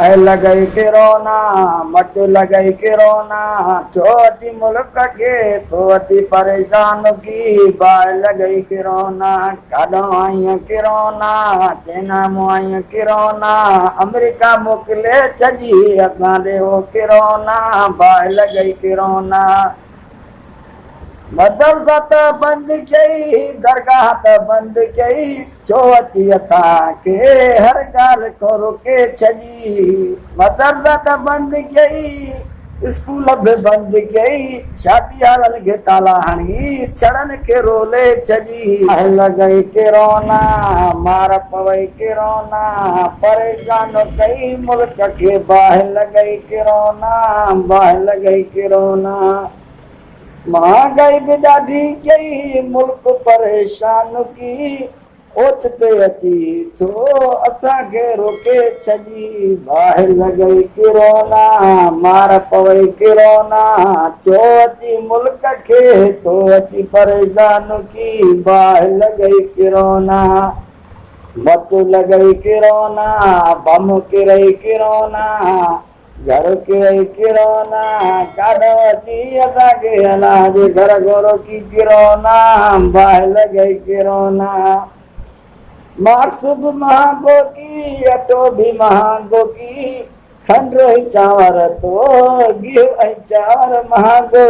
लगई किरोना मट लगई किरोना छोटी मुल्क के थोती परेशान की बाय लगई किरोना काडो आई किरोना चैना मुआई किरोना अमेरिका मोकले छजी असां ॾे हो किरोना बाय लगई किरोना मदरसा त बंद कई दरगाह त बंद कई छो अची असांखे हर ॻाल्हि को रोके छॾी मदरसा त बंद कई स्कूल बि बंद कई शादी वारनि खे ताला हणी छड़नि खे रोले छॾी लॻई किरोना मार पवई किरोना परेशान कई मुल्क खे बाहि लॻई किरोना बाहि लॻई किरोना महंगाई भी ॾाढी कई मुल्क परेशान की ओत ते अची थो असांखे रोके छॾी बाहि लॻई किरोना मार पवई किरोना छो अची मुल्क खे थो अची परेशान की बाहि लॻई किरोना मत लॻई किरोना बम किरई किरोना घर किरई किरोना काॾो अची असांखे अनाज घर घोरो की किरोना बाहि लॻई किरोना मार्क्स बि महांगो की अटो बि महांगो की खंड ऐं चांवर तो गिहु ऐं चांवर महांगो